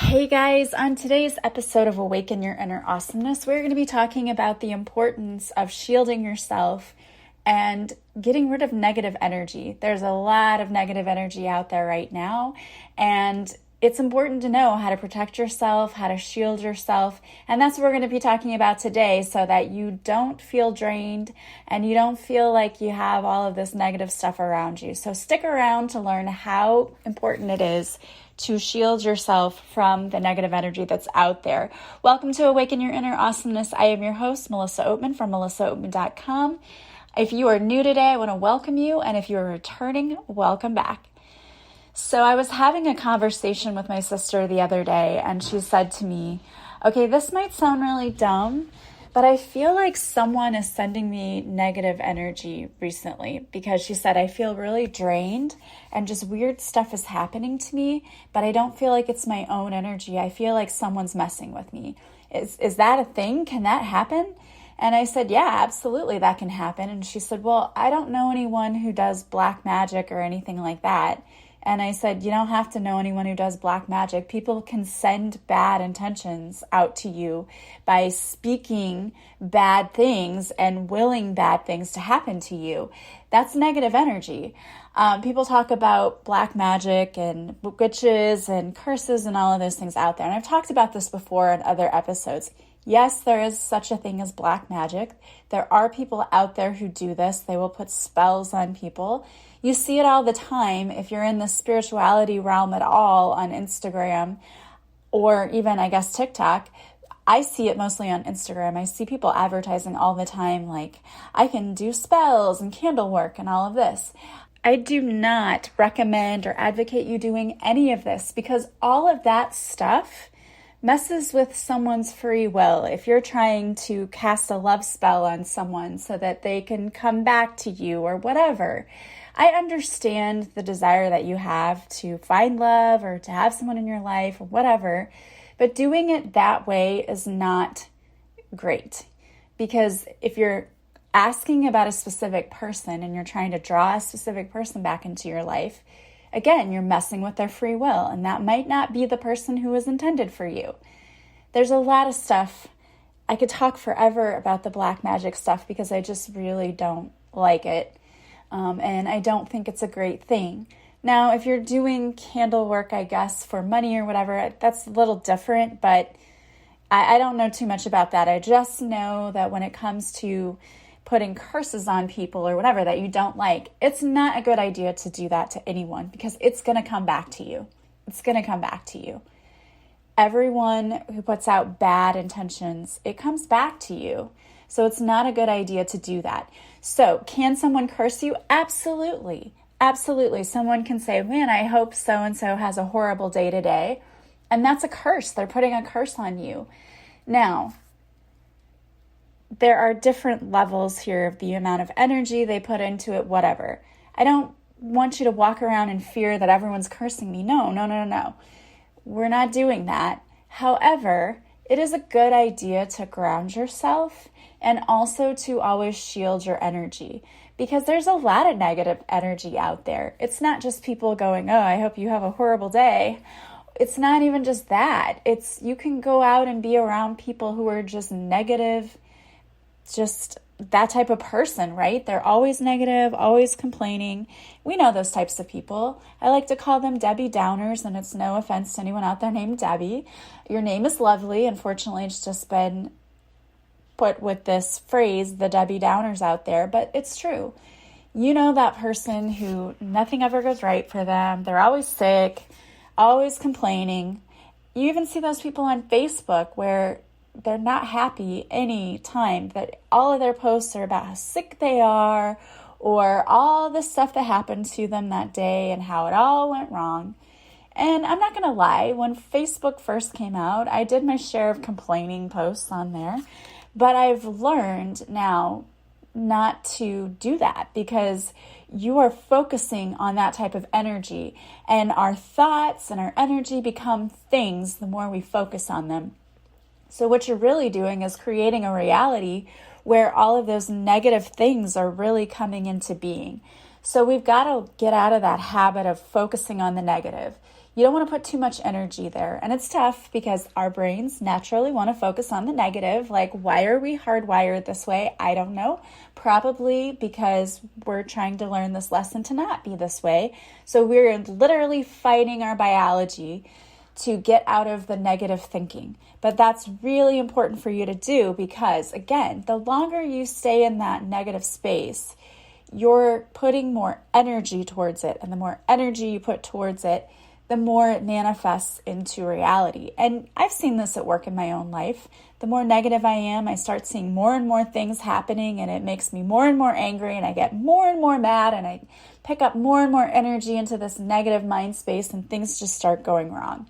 Hey guys, on today's episode of Awaken Your Inner Awesomeness, we're going to be talking about the importance of shielding yourself and getting rid of negative energy. There's a lot of negative energy out there right now, and it's important to know how to protect yourself, how to shield yourself, and that's what we're going to be talking about today so that you don't feel drained and you don't feel like you have all of this negative stuff around you. So stick around to learn how important it is to shield yourself from the negative energy that's out there. Welcome to Awaken Your Inner Awesomeness. I am your host, Melissa Oatman from melissaoatman.com. If you are new today, I want to welcome you, and if you are returning, welcome back. So I was having a conversation with my sister the other day, and she said to me, okay, this might sound really dumb, but I feel like someone is sending me negative energy recently, because she said, I feel really drained and just weird stuff is happening to me, but I don't feel like it's my own energy. I feel like someone's messing with me. Is that a thing? Can that happen? And I said, yeah, absolutely, that can happen. And she said, well, I don't know anyone who does black magic or anything like that. And I said, you don't have to know anyone who does black magic. People can send bad intentions out to you by speaking bad things and willing bad things to happen to you. That's negative energy. People talk about black magic and witches and curses and all of those things out there. And I've talked about this before in other episodes. Yes, there is such a thing as black magic. There are people out there who do this. They will put spells on people. You see it all the time if you're in the spirituality realm at all on Instagram or even, I guess, TikTok. I see it mostly on Instagram. I see people advertising all the time like, I can do spells and candle work and all of this. I do not recommend or advocate you doing any of this because all of that stuff messes with someone's free will. If you're trying to cast a love spell on someone so that they can come back to you or whatever, I understand the desire that you have to find love or to have someone in your life or whatever, but doing it that way is not great. Because if you're asking about a specific person and you're trying to draw a specific person back into your life, again, you're messing with their free will, and that might not be the person who was intended for you. There's a lot of stuff. I could talk forever about the black magic stuff because I just really don't like it, and I don't think it's a great thing. Now, if you're doing candle work, I guess, for money or whatever, that's a little different, but I don't know too much about that. I just know that when it comes to putting curses on people or whatever that you don't like, it's not a good idea to do that to anyone because it's going to come back to you. It's going to come back to you. Everyone who puts out bad intentions, it comes back to you. So it's not a good idea to do that. So can someone curse you? Absolutely. Absolutely. Someone can say, man, I hope so-and-so has a horrible day today. And that's a curse. They're putting a curse on you. Now, there are different levels here of the amount of energy they put into it, whatever. I don't want you to walk around in fear that everyone's cursing me. No. We're not doing that. However, it is a good idea to ground yourself and also to always shield your energy because there's a lot of negative energy out there. It's not just people going, oh, I hope you have a horrible day. It's not even just that. It's you can go out and be around people who are just negative, just that type of person, right? They're always negative, always complaining. We know those types of people. I like to call them Debbie Downers, and it's no offense to anyone out there named Debbie. Your name is lovely. Unfortunately, it's just been put with this phrase, the Debbie Downers out there, but it's true. You know that person who nothing ever goes right for them. They're always sick, always complaining. You even see those people on Facebook where they're not happy any time that all of their posts are about how sick they are or all the stuff that happened to them that day and how it all went wrong. And I'm not going to lie, when Facebook first came out, I did my share of complaining posts on there, but I've learned now not to do that because you are focusing on that type of energy and our thoughts and our energy become things the more we focus on them. So what you're really doing is creating a reality where all of those negative things are really coming into being. So we've got to get out of that habit of focusing on the negative. You don't want to put too much energy there. And it's tough because our brains naturally want to focus on the negative. Like, why are we hardwired this way? I don't know. Probably because we're trying to learn this lesson to not be this way. So we're literally fighting our biology to get out of the negative thinking. But that's really important for you to do because, again, the longer you stay in that negative space, you're putting more energy towards it. And the more energy you put towards it, the more it manifests into reality. And I've seen this at work in my own life. The more negative I am, I start seeing more and more things happening, and it makes me more and more angry, and I get more and more mad, and I pick up more and more energy into this negative mind space, and things just start going wrong.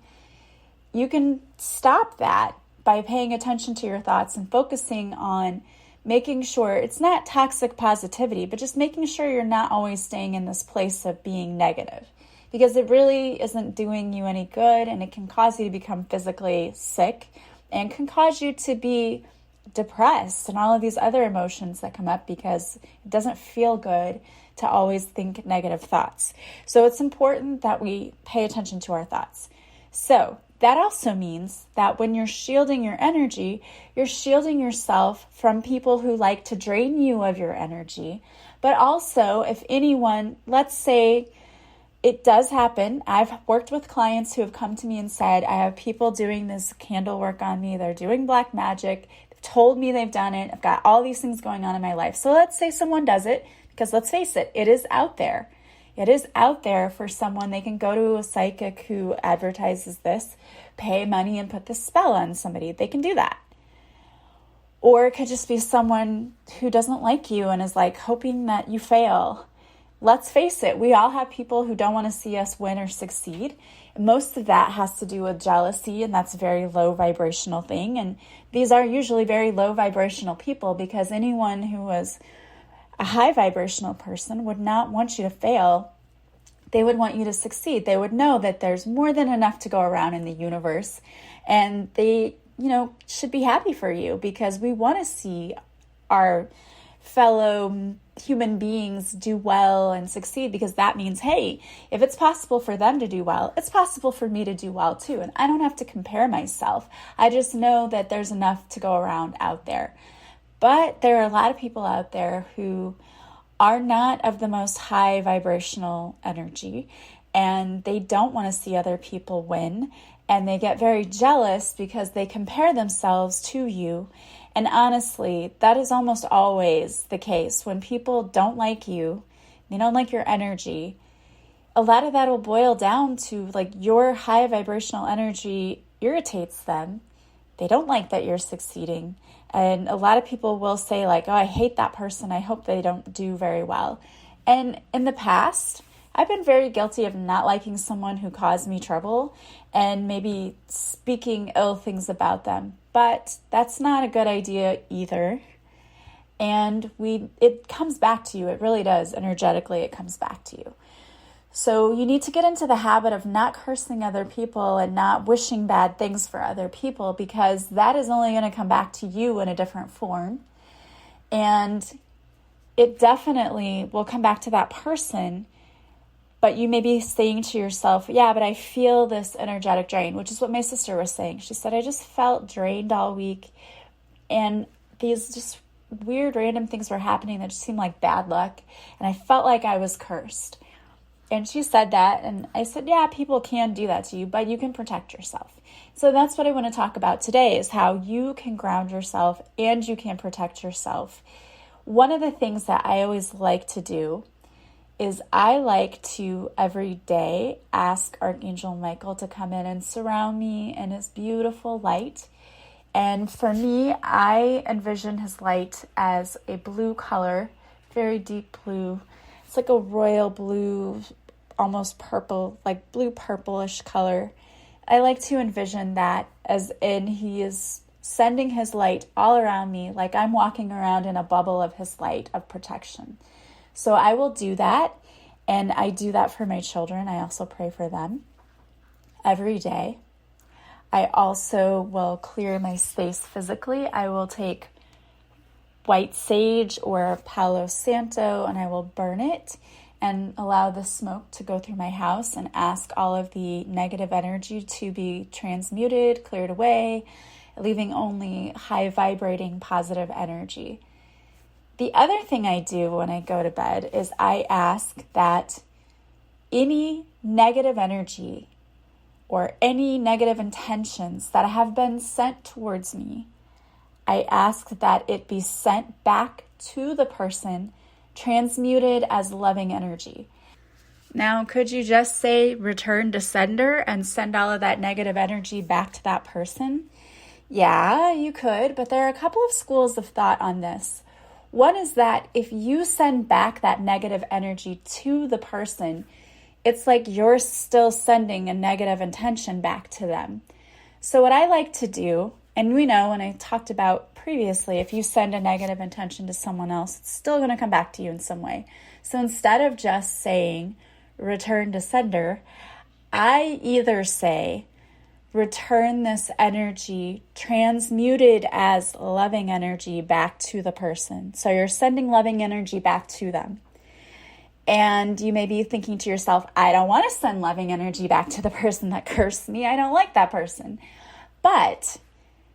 You can stop that by paying attention to your thoughts and focusing on making sure it's not toxic positivity, but just making sure you're not always staying in this place of being negative. Because it really isn't doing you any good, and it can cause you to become physically sick and can cause you to be depressed and all of these other emotions that come up because it doesn't feel good to always think negative thoughts. So it's important that we pay attention to our thoughts. So that also means that when you're shielding your energy, you're shielding yourself from people who like to drain you of your energy. But also, if anyone, let's say, it does happen. I've worked with clients who have come to me and said, I have people doing this candle work on me. They're doing black magic. They've told me they've done it. I've got all these things going on in my life. So let's say someone does it, because let's face it, it is out there. It is out there for someone. They can go to a psychic who advertises this, pay money and put this spell on somebody. They can do that. Or it could just be someone who doesn't like you and is like hoping that you fail. Let's face it, we all have people who don't want to see us win or succeed. Most of that has to do with jealousy, and that's a very low vibrational thing. And these are usually very low vibrational people, because anyone who was a high vibrational person would not want you to fail. They would want you to succeed. They would know that there's more than enough to go around in the universe, and they, should be happy for you, because we want to see our fellow human beings do well and succeed, because that means, hey, if it's possible for them to do well, it's possible for me to do well too. And I don't have to compare myself. I just know that there's enough to go around out there. But there are a lot of people out there who are not of the most high vibrational energy, and they don't want to see other people win, and they get very jealous because they compare themselves to you. And honestly, that is almost always the case. When people don't like you, they don't like your energy, a lot of that will boil down to like your high vibrational energy irritates them. They don't like that you're succeeding. And a lot of people will say like, oh, I hate that person. I hope they don't do very well. And in the past, I've been very guilty of not liking someone who caused me trouble and maybe speaking ill things about them. But that's not a good idea either. And it comes back to you. It really does. Energetically, it comes back to you. So you need to get into the habit of not cursing other people and not wishing bad things for other people, because that is only going to come back to you in a different form. And it definitely will come back to that person. But you may be saying to yourself, yeah, but I feel this energetic drain, which is what my sister was saying. She said, I just felt drained all week, and these just weird random things were happening that just seemed like bad luck, and I felt like I was cursed. And she said that, and I said, yeah, people can do that to you, but you can protect yourself. So that's what I want to talk about today, is how you can ground yourself and you can protect yourself. One of the things that I always like to do is I like to every day ask Archangel Michael to come in and surround me in his beautiful light. And for me, I envision his light as a blue color, very deep blue. It's like a royal blue, almost purple, like blue purplish color. I like to envision that as in he is sending his light all around me, like I'm walking around in a bubble of his light of protection. So I will do that, and I do that for my children. I also pray for them every day. I also will clear my space physically. I will take white sage or Palo Santo and I will burn it, and allow the smoke to go through my house and ask all of the negative energy to be transmuted, cleared away, leaving only high vibrating positive energy. The other thing I do when I go to bed is I ask that any negative energy or any negative intentions that have been sent towards me, I ask that it be sent back to the person, transmuted as loving energy. Now, could you just say return to sender and send all of that negative energy back to that person? Yeah, you could, but there are a couple of schools of thought on this. One is that if you send back that negative energy to the person, it's like you're still sending a negative intention back to them. So what I like to do, and we know, and I talked about previously, if you send a negative intention to someone else, it's still going to come back to you in some way. So instead of just saying return to sender, I either say return this energy transmuted as loving energy back to the person. So you're sending loving energy back to them. And you may be thinking to yourself, I don't want to send loving energy back to the person that cursed me. I don't like that person. But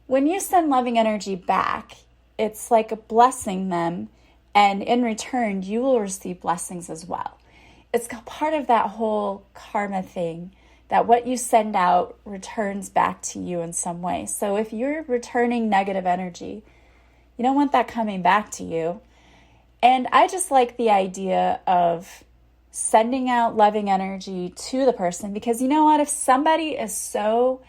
when you send loving energy back, it's like blessing them. And in return, you will receive blessings as well. It's part of that whole karma thing, that what you send out returns back to you in some way. So if you're returning negative energy, you don't want that coming back to you. And I just like the idea of sending out loving energy to the person, because you know what? If somebody is so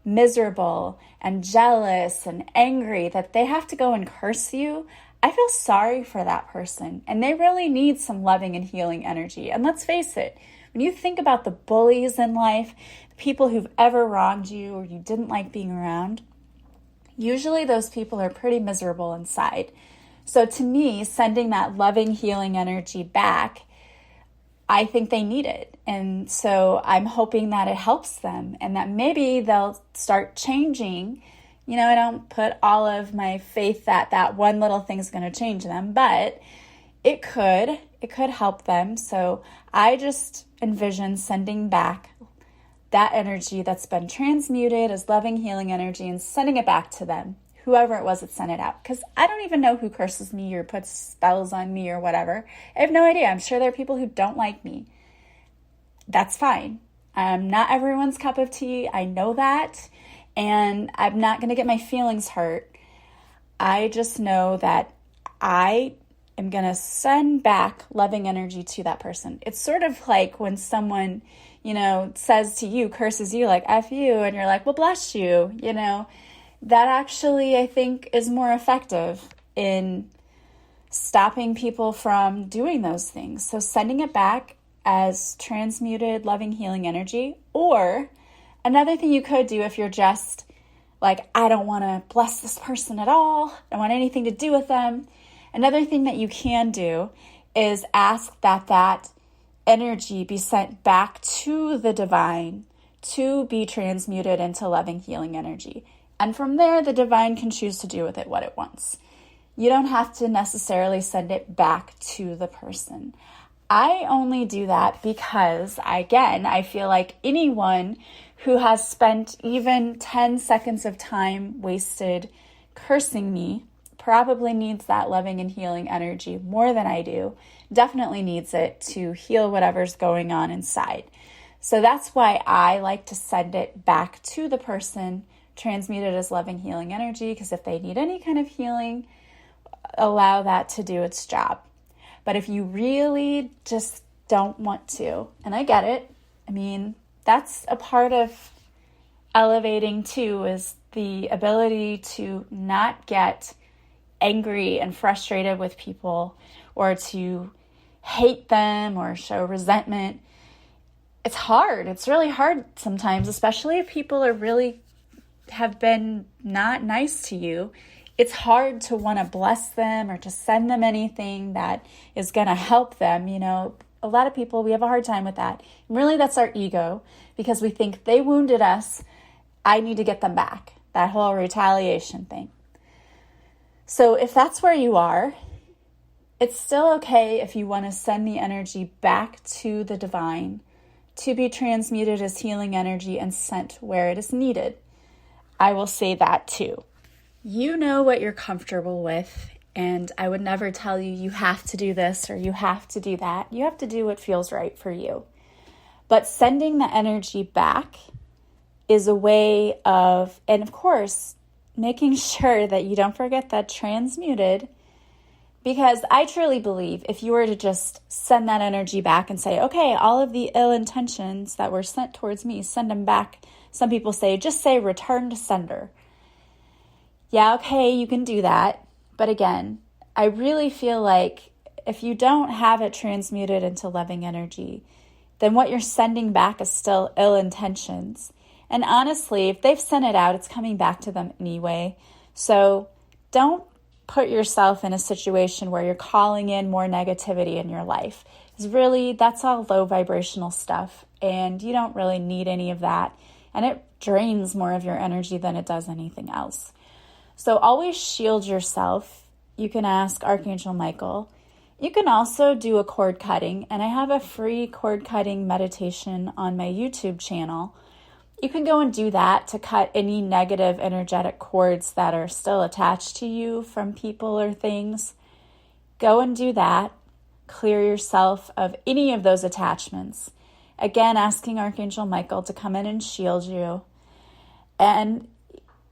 miserable and jealous and angry that they have to go and curse you, I feel sorry for that person. And they really need some loving and healing energy. And let's face it, when you think about the bullies in life, the people who've ever wronged you or you didn't like being around, usually those people are pretty miserable inside. So to me, sending that loving, healing energy back, I think they need it. And so I'm hoping that it helps them and that maybe they'll start changing. You know, I don't put all of my faith that that one little thing's going to change them, but it could help them. So I just envision sending back that energy that's been transmuted as loving, healing energy and sending it back to them, whoever it was that sent it out. Because I don't even know who curses me or puts spells on me or whatever. I have no idea. I'm sure there are people who don't like me. That's fine. I'm not everyone's cup of tea. I know that. And I'm not going to get my feelings hurt. I just know that I am going to send back loving energy to that person. It's sort of like when someone, you know, says to you, curses you like F you, and you're like, well, bless you, you know. That actually, I think, is more effective in stopping people from doing those things. So sending it back as transmuted, loving, healing energy. Or another thing you could do if you're just like, I don't want to bless this person at all, I don't want anything to do with them. Another thing that you can do is ask that that energy be sent back to the divine to be transmuted into loving, healing energy. And from there, the divine can choose to do with it what it wants. You don't have to necessarily send it back to the person. I only do that because, again, I feel like anyone who has spent even 10 seconds of time wasted cursing me probably needs that loving and healing energy more than I do. Definitely needs it to heal whatever's going on inside. So that's why I like to send it back to the person, transmute it as loving, healing energy, because if they need any kind of healing, allow that to do its job. But if you really just don't want to, and I get it, I mean, that's a part of elevating too, is the ability to not get angry and frustrated with people or to hate them or show resentment. It's hard. It's really hard sometimes, especially if people are really have been not nice to you. It's hard to want to bless them or to send them anything that is going to help them. You know, a lot of people, we have a hard time with that. And really, that's our ego, because we think they wounded us. I need to get them back. That whole retaliation thing. So if that's where you are, It's still okay if you want to send the energy back to the divine to be transmuted as healing energy and sent where it is needed. I will say that too. You know what you're comfortable with, and I would never tell you you have to do this or you have to do that. You have to do what feels right for you. But sending the energy back is a way of, and of course, making sure that you don't forget that transmuted. Because I truly believe if you were to just send that energy back and say, okay, all of the ill intentions that were sent towards me, send them back. Some people say, just say return to sender. Yeah, okay, you can do that. But again, I really feel like if you don't have it transmuted into loving energy, then what you're sending back is still ill intentions. And honestly, if they've sent it out, it's coming back to them anyway. So don't put yourself in a situation where you're calling in more negativity in your life. It's really, that's all low vibrational stuff, and you don't really need any of that. And it drains more of your energy than it does anything else. So always shield yourself. You can ask Archangel Michael. You can also do a cord cutting, and I have a free cord cutting meditation on my YouTube channel. You can go and do that to cut any negative energetic cords that are still attached to you from people or things. Go and do that. Clear yourself of any of those attachments. Again, asking Archangel Michael to come in and shield you. And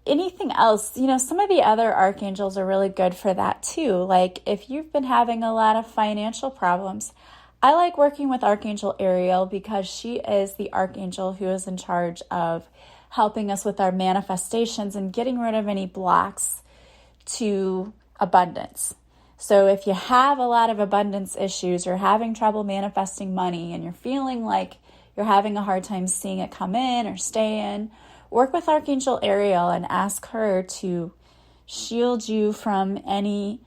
anything else, some of the other archangels are really good for that too. Like if you've been having a lot of financial problems, I like working with Archangel Ariel because she is the archangel who is in charge of helping us with our manifestations and getting rid of any blocks to abundance. So if you have a lot of abundance issues, you're having trouble manifesting money, and you're feeling like you're having a hard time seeing it come in or stay in, work with Archangel Ariel and ask her to shield you from any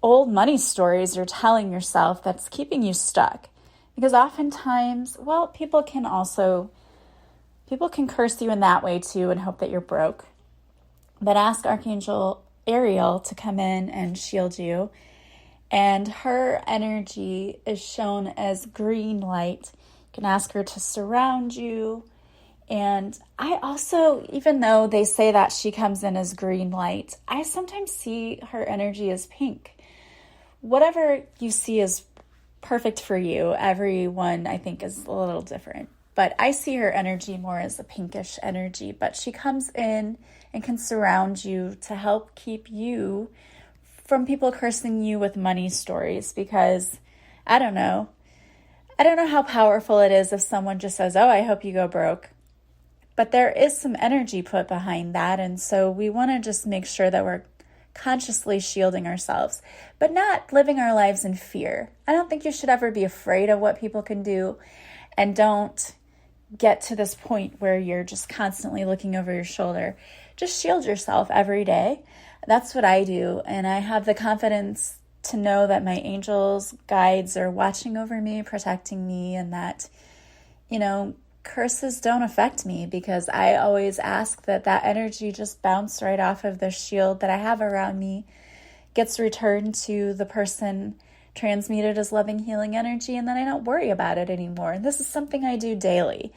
old money stories you're telling yourself that's keeping you stuck. Because oftentimes, people can curse you in that way too and hope that you're broke. But ask Archangel Ariel to come in and shield you. And her energy is shown as green light. You can ask her to surround you. And I also, even though they say that she comes in as green light, I sometimes see her energy as pink. Whatever you see is perfect for you. Everyone, I think, is a little different. But I see her energy more as a pinkish energy. But she comes in and can surround you to help keep you from people cursing you with money stories. Because, I don't know how powerful it is if someone just says, oh, I hope you go broke. But there is some energy put behind that. And so we want to just make sure that we're consciously shielding ourselves, but not living our lives in fear. I don't think you should ever be afraid of what people can do, and don't get to this point where you're just constantly looking over your shoulder. Just shield yourself every day. That's what I do, and I have the confidence to know that my angels, guides are watching over me, protecting me, and that, curses don't affect me, because I always ask that energy just bounce right off of the shield that I have around me, gets returned to the person transmuted as loving, healing energy, and then I don't worry about it anymore. And this is something I do daily.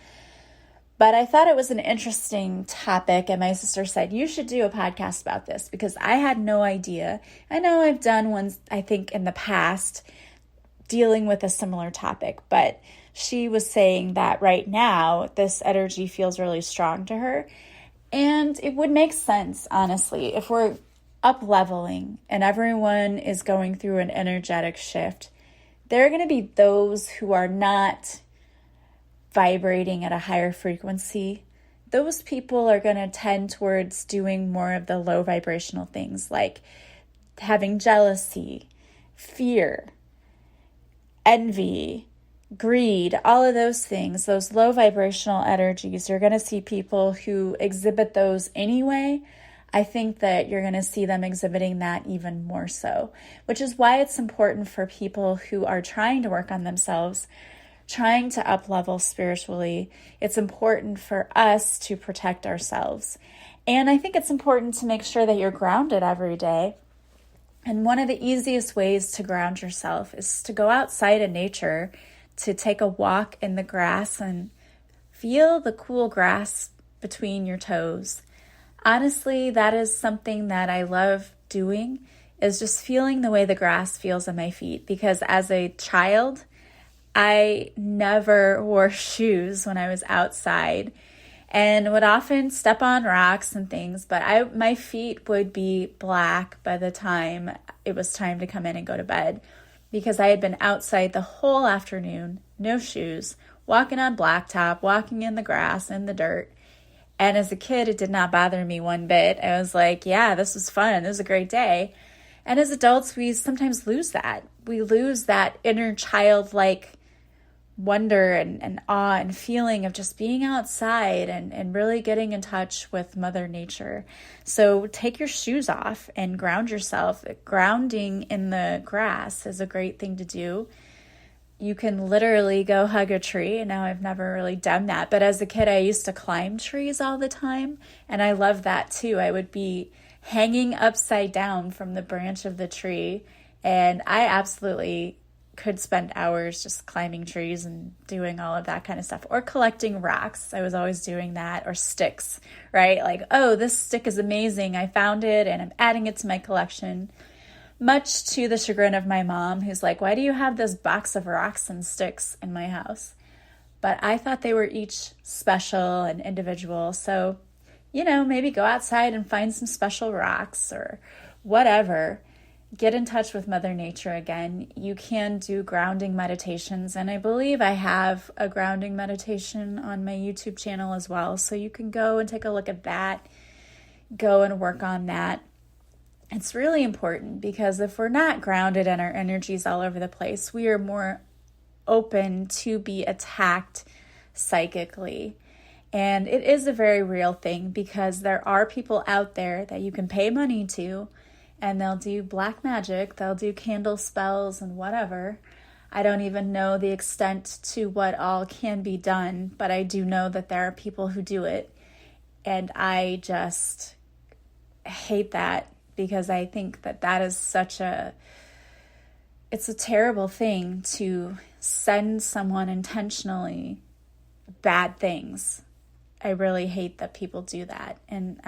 But I thought it was an interesting topic, and my sister said, you should do a podcast about this, because I had no idea. I know I've done ones, I think, in the past dealing with a similar topic, but she was saying that right now this energy feels really strong to her. And it would make sense, honestly, if we're up-leveling and everyone is going through an energetic shift. There are going to be those who are not vibrating at a higher frequency. Those people are going to tend towards doing more of the low vibrational things, like having jealousy, fear, envy, greed, all of those things, those low vibrational energies. You're going to see people who exhibit those anyway. I think that you're going to see them exhibiting that even more so, which is why it's important for people who are trying to work on themselves, trying to up-level spiritually. It's important for us to protect ourselves. And I think it's important to make sure that you're grounded every day. And one of the easiest ways to ground yourself is to go outside in nature, to take a walk in the grass and feel the cool grass between your toes. Honestly, that is something that I love doing, is just feeling the way the grass feels on my feet. Because as a child, I never wore shoes when I was outside and would often step on rocks and things, but my feet would be black by the time it was time to come in and go to bed, because I had been outside the whole afternoon, no shoes, walking on blacktop, walking in the grass, in the dirt. And as a kid, it did not bother me one bit. I was like, yeah, this was fun. This was a great day. And as adults, we sometimes lose that. We lose that inner childlike wonder and awe and feeling of just being outside and really getting in touch with Mother Nature. So take your shoes off and ground yourself. Grounding in the grass is a great thing to do. You can literally go hug a tree. And now I've never really done that. But as a kid, I used to climb trees all the time. And I love that too. I would be hanging upside down from the branch of the tree. And I absolutely could spend hours just climbing trees and doing all of that kind of stuff. Or collecting rocks. I was always doing that. Or sticks, right? Like, oh, this stick is amazing. I found it and I'm adding it to my collection. Much to the chagrin of my mom, who's like, why do you have this box of rocks and sticks in my house? But I thought they were each special and individual. So, maybe go outside and find some special rocks or whatever. Get in touch with Mother Nature again. You can do grounding meditations. And I believe I have a grounding meditation on my YouTube channel as well. So you can go and take a look at that. Go and work on that. It's really important, because if we're not grounded and our energy's all over the place, we are more open to be attacked psychically. And it is a very real thing, because there are people out there that you can pay money to, and they'll do black magic, they'll do candle spells and whatever. I don't even know the extent to what all can be done, but I do know that there are people who do it. And I just hate that. Because I think that is it's a terrible thing to send someone intentionally bad things. I really hate that people do that. And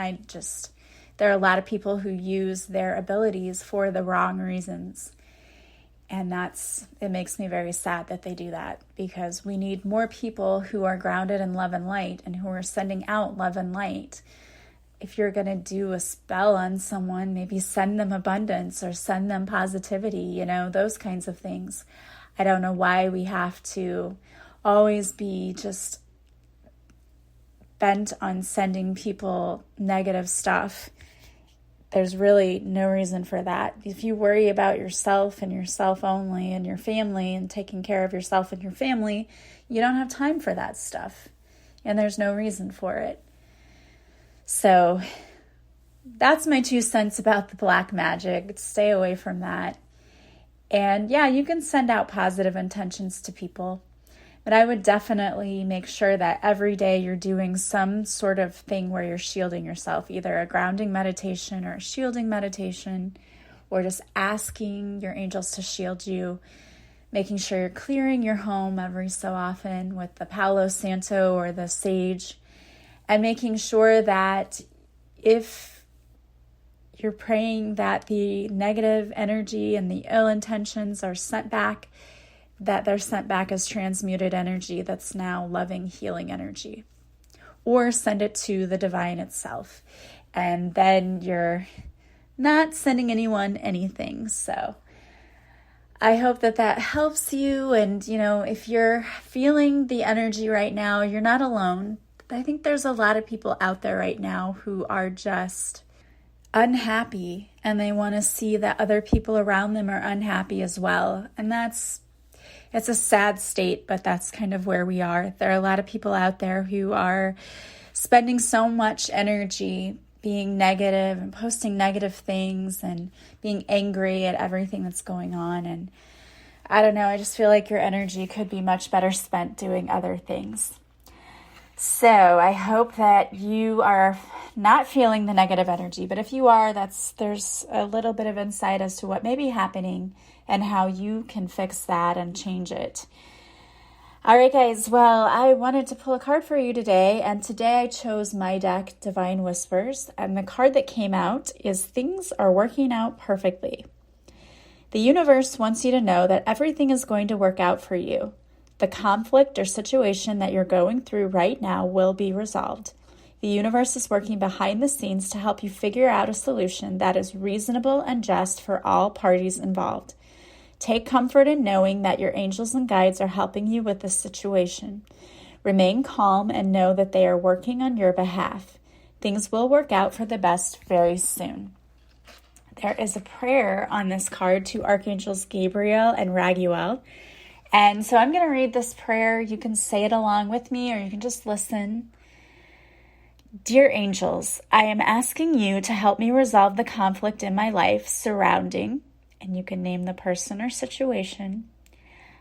there are a lot of people who use their abilities for the wrong reasons. And it makes me very sad that they do that, because we need more people who are grounded in love and light and who are sending out love and light. If you're going to do a spell on someone, maybe send them abundance or send them positivity, those kinds of things. I don't know why we have to always be just bent on sending people negative stuff. There's really no reason for that. If you worry about yourself and yourself only and your family and taking care of yourself and your family, you don't have time for that stuff. And there's no reason for it. So that's my 2 cents about the black magic. Stay away from that. And yeah, you can send out positive intentions to people, but I would definitely make sure that every day you're doing some sort of thing where you're shielding yourself, either a grounding meditation or a shielding meditation, or just asking your angels to shield you, making sure you're clearing your home every so often with the Palo Santo or the sage. And making sure that if you're praying that the negative energy and the ill intentions are sent back, that they're sent back as transmuted energy that's now loving, healing energy. Or send it to the divine itself. And then you're not sending anyone anything. So I hope that helps you. And, if you're feeling the energy right now, you're not alone. I think there's a lot of people out there right now who are just unhappy, and they want to see that other people around them are unhappy as well. And it's a sad state, but that's kind of where we are. There are a lot of people out there who are spending so much energy being negative and posting negative things and being angry at everything that's going on. And I don't know, I just feel like your energy could be much better spent doing other things. So I hope that you are not feeling the negative energy, but if you are, there's a little bit of insight as to what may be happening and how you can fix that and change it. All right, guys. Well, I wanted to pull a card for you today, and today I chose my deck, Divine Whispers, and the card that came out is Things Are Working Out Perfectly. The universe wants you to know that everything is going to work out for you. The conflict or situation that you're going through right now will be resolved. The universe is working behind the scenes to help you figure out a solution that is reasonable and just for all parties involved. Take comfort in knowing that your angels and guides are helping you with this situation. Remain calm and know that they are working on your behalf. Things will work out for the best very soon. There is a prayer on this card to Archangels Gabriel and Raguel. And so I'm going to read this prayer. You can say it along with me, or you can just listen. Dear angels, I am asking you to help me resolve the conflict in my life surrounding, and you can name the person or situation.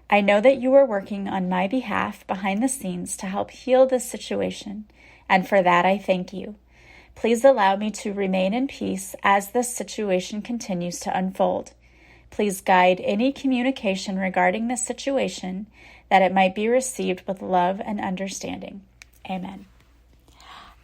I know that you are working on my behalf behind the scenes to help heal this situation, and for that I thank you. Please allow me to remain in peace as this situation continues to unfold. Please guide any communication regarding this situation that it might be received with love and understanding. Amen.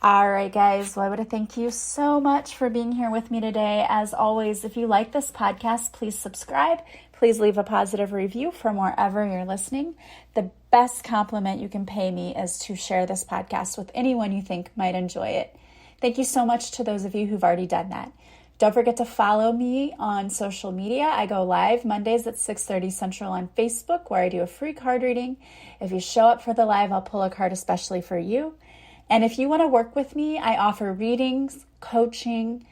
All right, guys. Well, I want to thank you so much for being here with me today. As always, if you like this podcast, please subscribe. Please leave a positive review from wherever you're listening. The best compliment you can pay me is to share this podcast with anyone you think might enjoy it. Thank you so much to those of you who've already done that. Don't forget to follow me on social media. I go live Mondays at 6:30 Central on Facebook, where I do a free card reading. If you show up for the live, I'll pull a card especially for you. And if you want to work with me, I offer readings, coaching,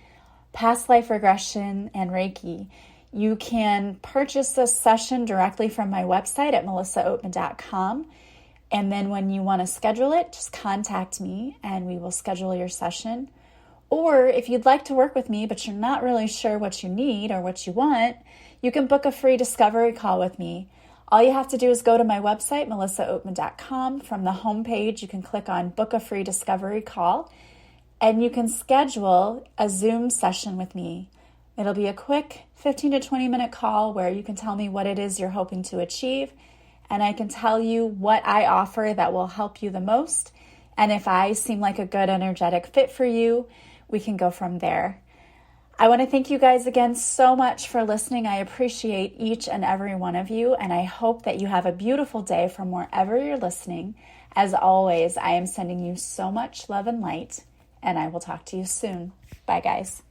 past life regression, and Reiki. You can purchase this session directly from my website at melissaoatman.com. And then when you want to schedule it, just contact me and we will schedule your session. Or if you'd like to work with me, but you're not really sure what you need or what you want, you can book a free discovery call with me. All you have to do is go to my website, melissaoatman.com. From the homepage, you can click on Book a Free Discovery Call, and you can schedule a Zoom session with me. It'll be a quick 15 to 20 minute call where you can tell me what it is you're hoping to achieve, and I can tell you what I offer that will help you the most. And if I seem like a good energetic fit for you, we can go from there. I want to thank you guys again so much for listening. I appreciate each and every one of you, and I hope that you have a beautiful day from wherever you're listening. As always, I am sending you so much love and light, and I will talk to you soon. Bye, guys.